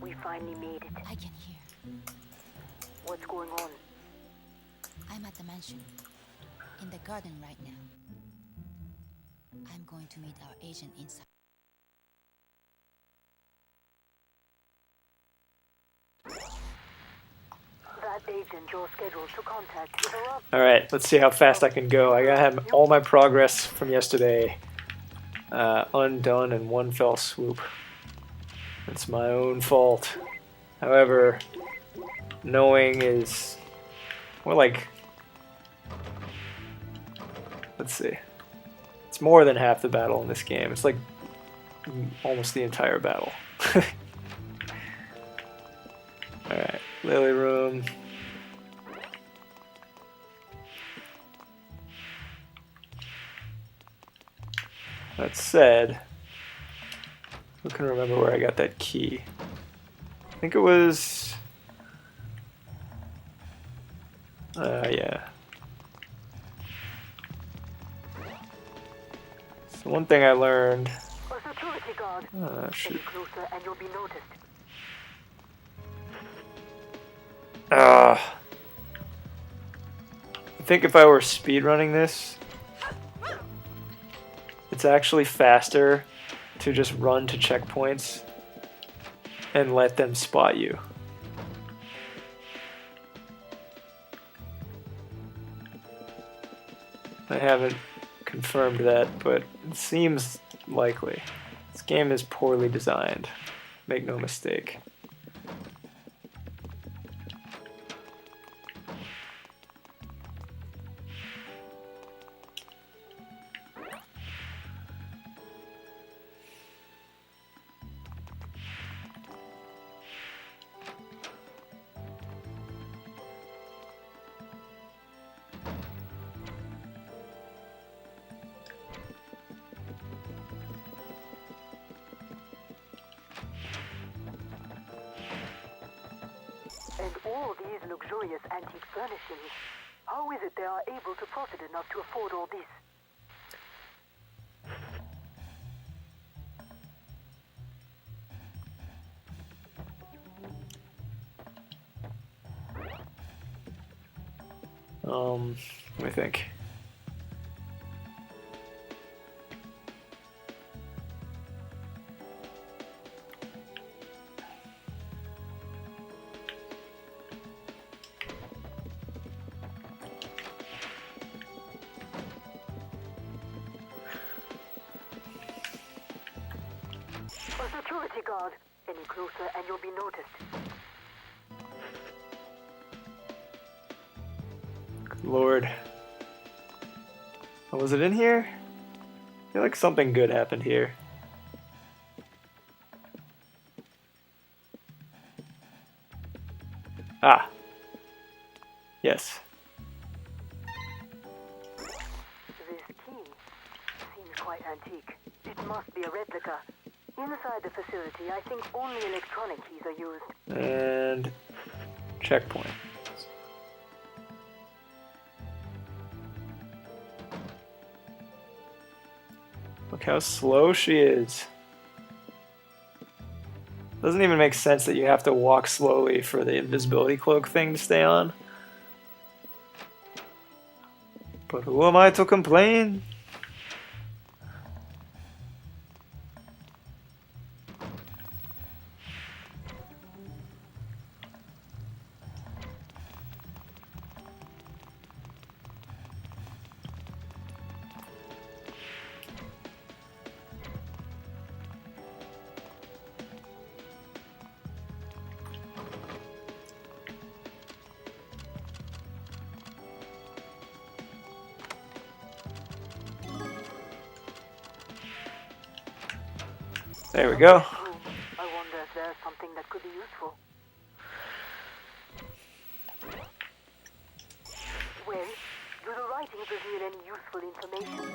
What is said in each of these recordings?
We finally made it. I can hear. What's going on? I'm at the mansion. In the garden right now. I'm going to meet our agent inside. That agent you're scheduled to contact is around. Alright, let's see how fast I can go. I gotta have all my progress from yesterday undone in one fell swoop. It's my own fault. However, knowing is more like... Let's see. It's more than half the battle in this game. It's like almost the entire battle. Alright, Lily Room. That said, who can remember where I got that key? I think it was... yeah. So one thing I learned... A security guard. shoot. Get closer and you'll be noticed. I think if I were speedrunning this, it's actually faster to just run to checkpoints and let them spot you. I haven't confirmed that, but it seems likely. This game is poorly designed. Make no mistake. And all these luxurious antique furnishings. How is it they are able to profit enough to afford all this? Let me think. A security guard. Any closer and you'll be noticed. Lord. Oh, was it in here? I feel like something good happened here. Ah. Yes. This key seems quite antique. It must be a replica. Inside the facility, I think only electronic keys are used. And checkpoint. Look how slow she is. Doesn't even make sense that you have to walk slowly for the invisibility cloak thing to stay on. But who am I to complain? There we go. I wonder if there's something that could be useful. Well, do the writings reveal any useful information?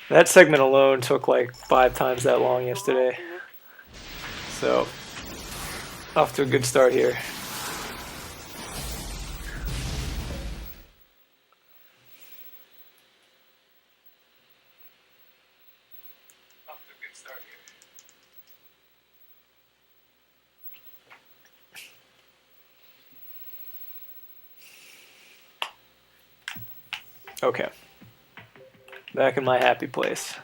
That segment alone took like 5 times that long yesterday. So, off to a good start here. Okay. Back in my happy place.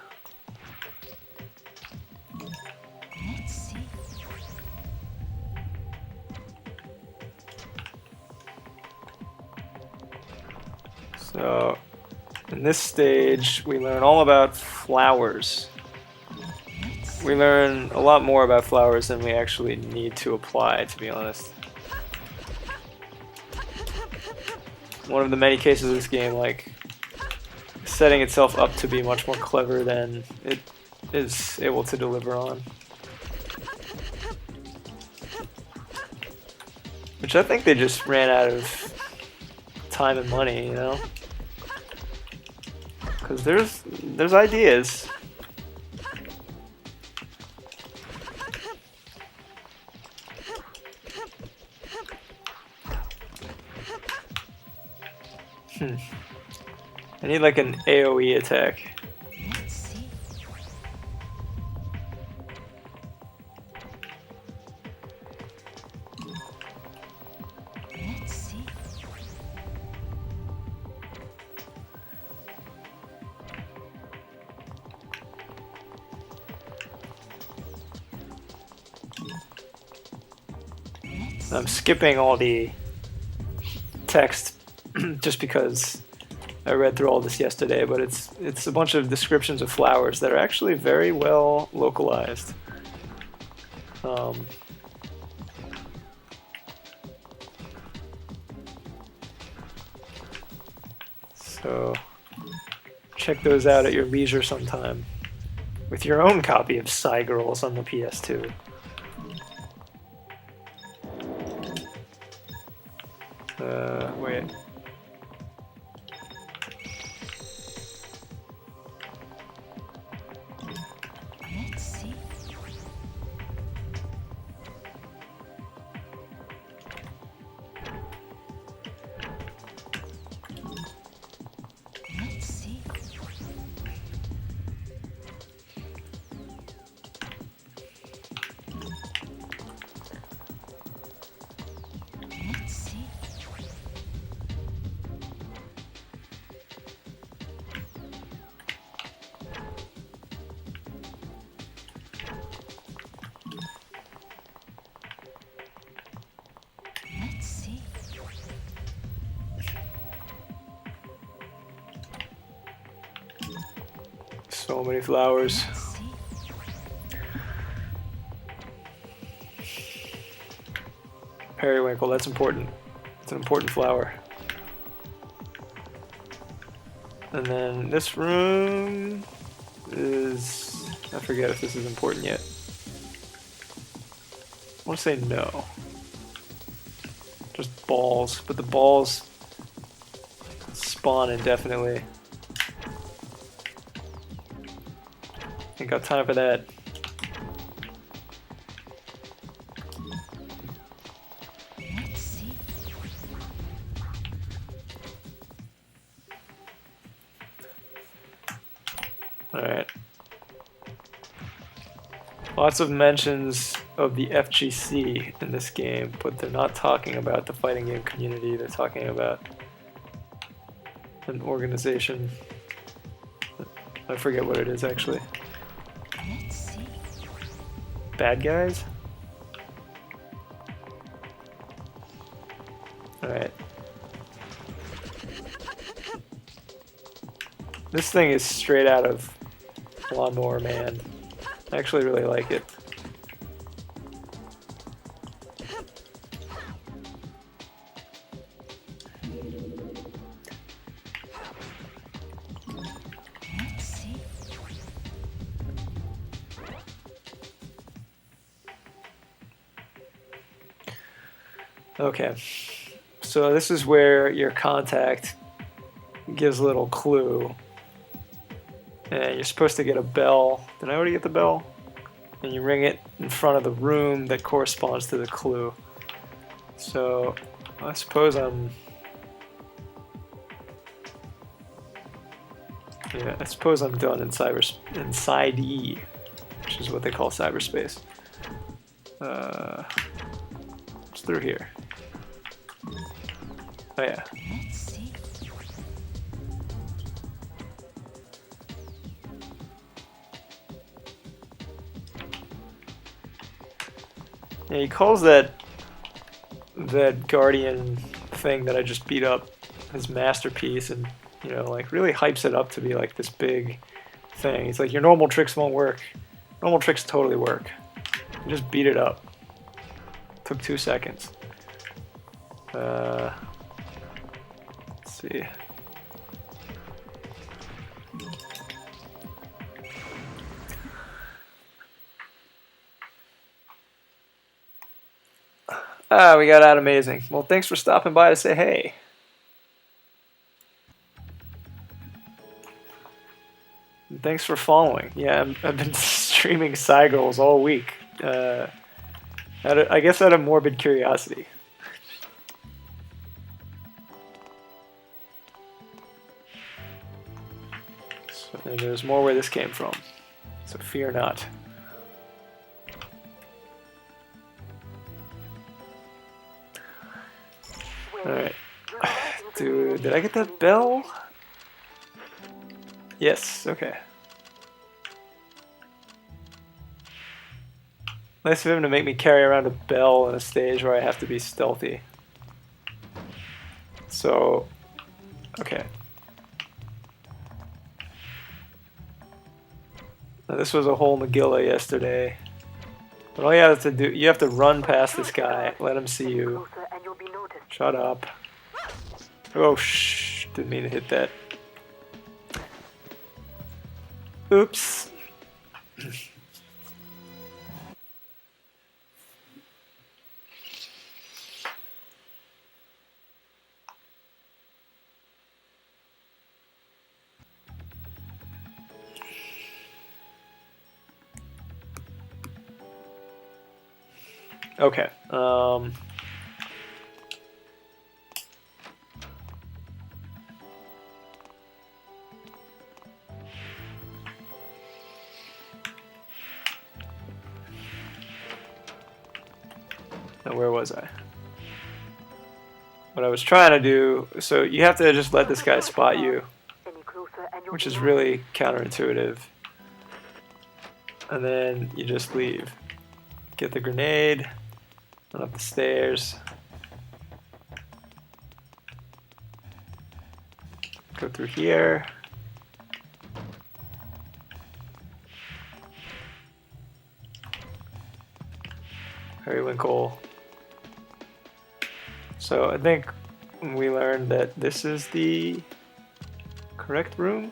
Let's see. So, in this stage, we learn all about flowers. We learn a lot more about flowers than we actually need to apply, to be honest. One of the many cases of this game, like, setting itself up to be much more clever than it is able to deliver on. Which I think they just ran out of time and money, you know? Because there's ideas. I need like an AoE attack. Let's see. Let's see. I'm skipping all the text just because I read through all this yesterday, but it's a bunch of descriptions of flowers that are actually very well localized. So check those out at your leisure sometime with your own copy of Psy Girls on the PS2. Wait. Let's see. Let's see. Let's see. Let's see. So many flowers. Let's see. Periwinkle, that's important. It's an important flower. And then this room is... I forget if this is important yet. I want to say no. Just balls, but the balls spawn indefinitely. Ain't got time for that. Let's see. Alright. Lots of mentions of the FGC in this game, but they're not talking about the fighting game community, they're talking about an organization. I forget what it is actually. Let's see. Bad guys? Alright. This thing is straight out of Lawnmower Man. I actually really like it. Let's see. Okay. So this is where your contact gives a little clue. And you're supposed to get a bell. Did I already get the bell? And you ring it in front of the room that corresponds to the clue. So I suppose I'm... Yeah, I suppose I'm done in inside E. which is what they call cyberspace. It's through here. Oh yeah. Let's see. Yeah, he calls that guardian thing that I just beat up his masterpiece, and you know, like really hypes it up to be like this big thing. He's like, your normal tricks won't work. Normal tricks totally work. You just beat it up. Took 2 seconds. Let's see. Ah, we got out amazing. Well, thanks for stopping by to say hey. And thanks for following. Yeah, I've been streaming Cygirls all week. I guess out of morbid curiosity. So, and there's more where this came from. So fear not. Alright. Dude, did I get that bell? Yes, okay. Nice of him to make me carry around a bell on a stage where I have to be stealthy. So, okay. Now this was a whole Megillah yesterday. But all you have to do, you have to run past this guy, let him see you. Shut up. Oh, shh. Didn't mean to hit that. Oops. Okay. Now where was I? What I was trying to do, so you have to just let this guy spot you, which is really counterintuitive. And then you just leave. Get the grenade, run up the stairs, go through here. Periwinkle. So I think we learned that this is the correct room.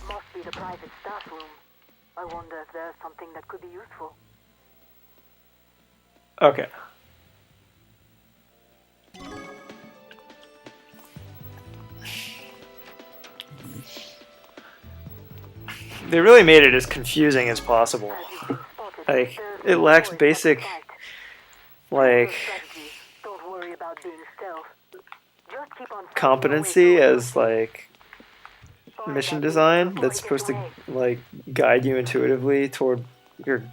Must be the private staff room. I wonder if there's something that could be useful. Okay. They really made it as confusing as possible. Like, it lacks basic, like, Don't worry about being stealth. Just keep on competency as, like, mission design that's supposed to, like, guide you intuitively toward your,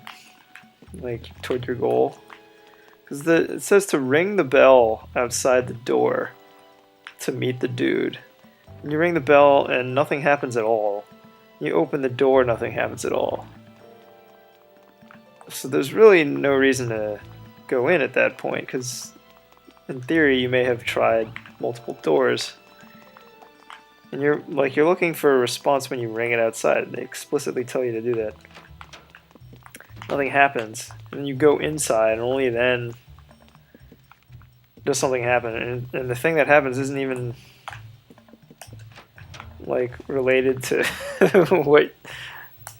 toward your goal. Because it says to ring the bell outside the door to meet the dude. And you ring the bell and nothing happens at all. You open the door, nothing happens at all. So there's really no reason to go in at that point, because in theory you may have tried multiple doors. And you're looking for a response when you ring it outside. They explicitly tell you to do that. Nothing happens. And then you go inside, and only then does something happen. And the thing that happens isn't even related to what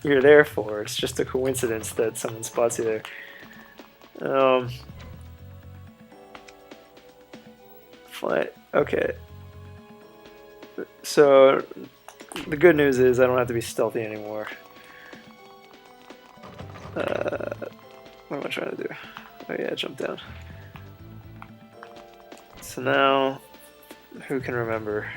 you're there for. It's just a coincidence that someone spots you there. Fine. Okay. So the good news is I don't have to be stealthy anymore. What am I trying to do? Oh yeah, jump down. So now, who can remember?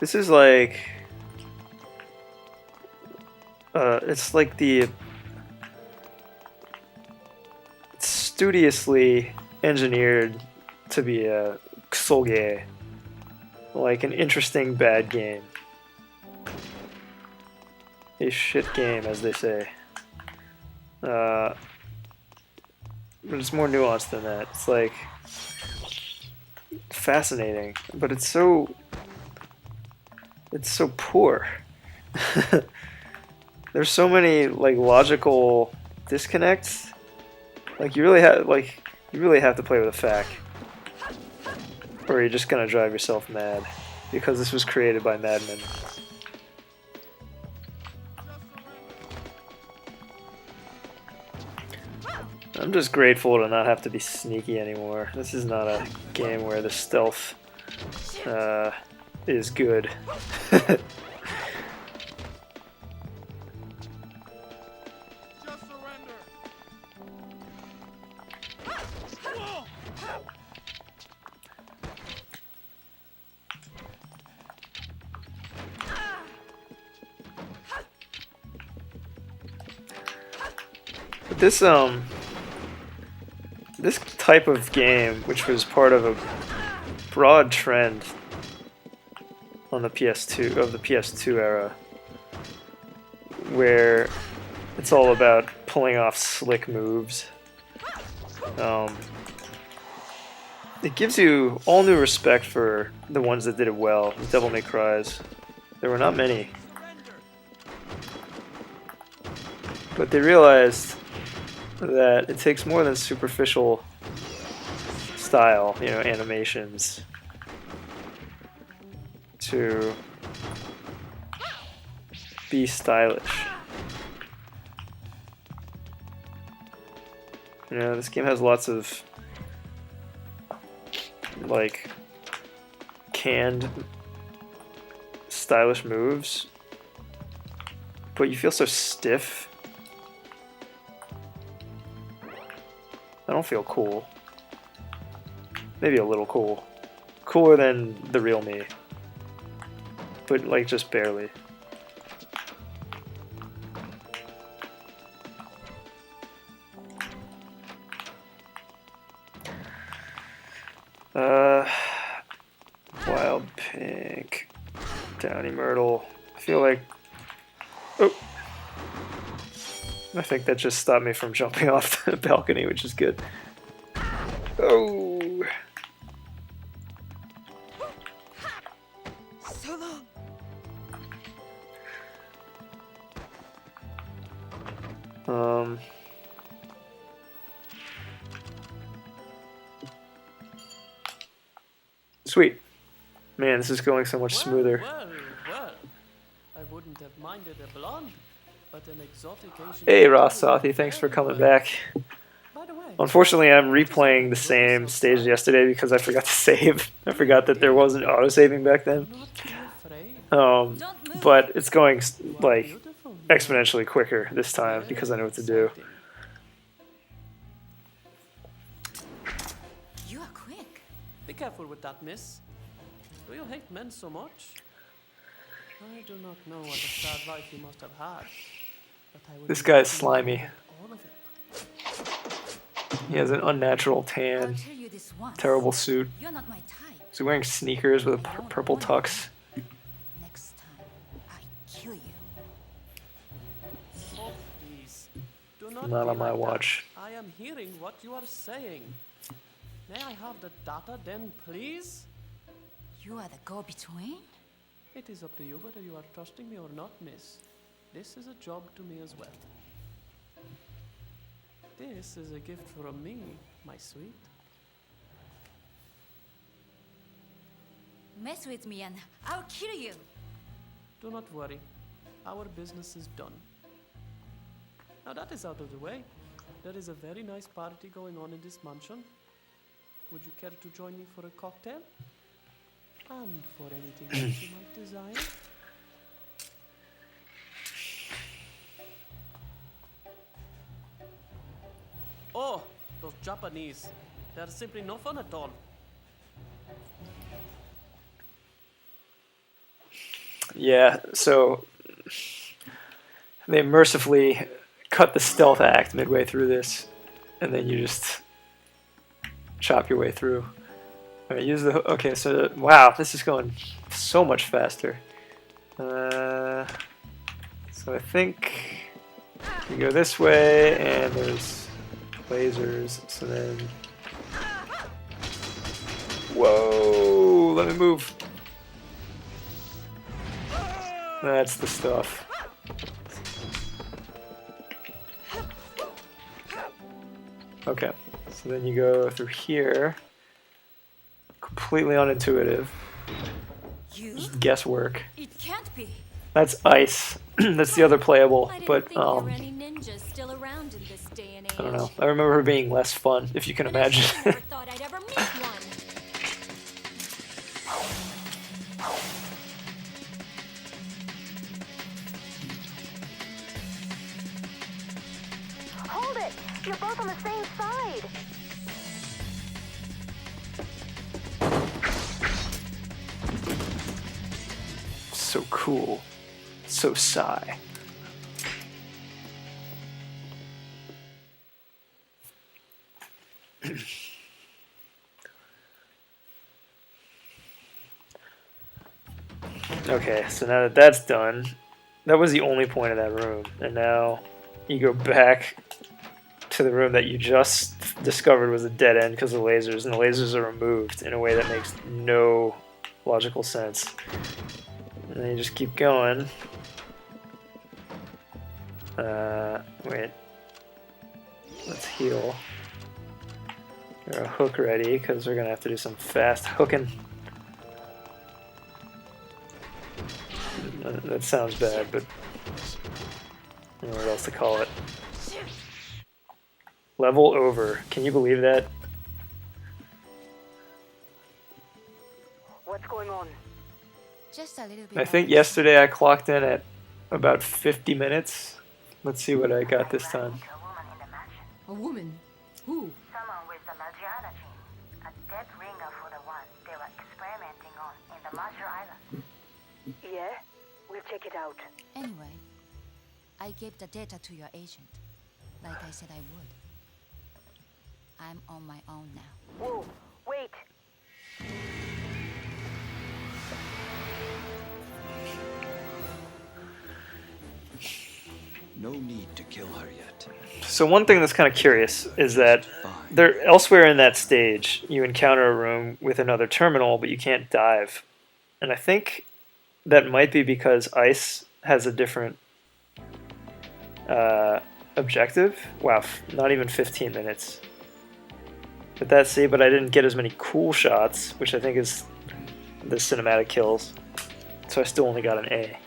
This is like it's like the it's studiously engineered to be a ksoge, like an interesting bad game. A shit game, as they say. But it's more nuanced than that. It's like fascinating, but it's so poor. There's so many like logical disconnects. Like you really have to play with a FAQ, or you're just gonna drive yourself mad, because this was created by madmen. I'm just grateful to not have to be sneaky anymore. This is not a game where the stealth is good. But this type of game, which was part of a broad trend on the PS2 era, where it's all about pulling off slick moves. It gives you all new respect for the ones that did it well. Devil May Cry's. There were not many, but they realized that it takes more than superficial style, animations, to be stylish. This game has lots of like canned stylish moves, but you feel so stiff. I don't feel cool. Maybe a little cool. Cooler than the real me. But like just barely. Wild Pink. Downy Myrtle. I feel like... Oh! I think that just stopped me from jumping off the balcony, which is good. Oh! So long. Sweet. Man, this is going so much smoother. Well. I wouldn't have minded a blonde, but an exotic Asian... Hey, Ross Sothi, thanks for coming back. By the way, Unfortunately, I'm replaying the same stage as yesterday because I forgot to save. I forgot that there wasn't auto-saving back then. But it's going, like, exponentially quicker this time because I know what to do. You are quick. be careful with that, miss. Do you hate men so much? I do not know what a sad life you must have had. But I would This guy's slimy. all of it. He has an unnatural tan, I'll tell you this once. terrible suit. You're not my type. Is he wearing sneakers with a purple tux? Next time, I kill you. Oh, please. Do not Not be on my like that. watch. I am hearing what you are saying. May I have the data then, please? You are the go-between? It is up to you whether you are trusting me or not, miss. This is a job to me as well. This is a gift from me, my sweet. Mess with me and I'll kill you. Do not worry. Our business is done. Now that is out of the way. There is a very nice party going on in this mansion. Would you care to join me for a cocktail? And for anything else you might desire? Oh, those Japanese. They are simply no fun at all. Yeah, so they mercifully cut the stealth act midway through this, and then you just chop your way through. All right, use the okay. So wow, this is going so much faster. So I think you go this way, and there's lasers. So then, whoa! Let me move. That's the stuff. Okay, so then you go through here. Completely unintuitive. You? Just guesswork. It can't be. That's ice. That's the other playable, I didn't but think there were any ninjas still around in this day and age. I don't know. I remember her being less fun, if you can And I imagine. sure never thought I'd ever meet one. Hold it! You're both on the same side! So cool. So sigh. Okay, so now that that's done, that was the only point of that room, and now you go back to the room that you just discovered was a dead end because of the lasers, and the lasers are removed in a way that makes no logical sense. And then you just keep going. Wait. Let's heal. Get our hook ready, because we're going to have to do some fast hooking. That sounds bad, but I don't know what else to call it. Level over. Can you believe that? What's going on? Just a little bit. I think yesterday I clocked in at about 50 minutes. Let's see what I got this time. A woman? Who? Someone with the Magiana gene. A dead ringer for the one they were experimenting on in the Marshall Islands. Yeah? We'll check it out. Anyway, I gave the data to your agent, like I said I would. I'm on my own now. Whoa, wait! No need to kill her yet. So one thing that's kind of curious is that there, elsewhere in that stage, you encounter a room with another terminal, but you can't dive. And I think that might be because ice has a different objective. Wow, not even 15 minutes. But that's but I didn't get as many cool shots, which I think is the cinematic kills. So I still only got an A.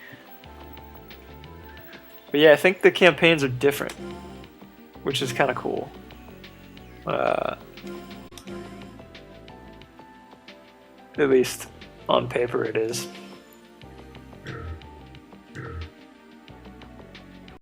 But yeah, I think the campaigns are different, which is kind of cool. At least on paper it is.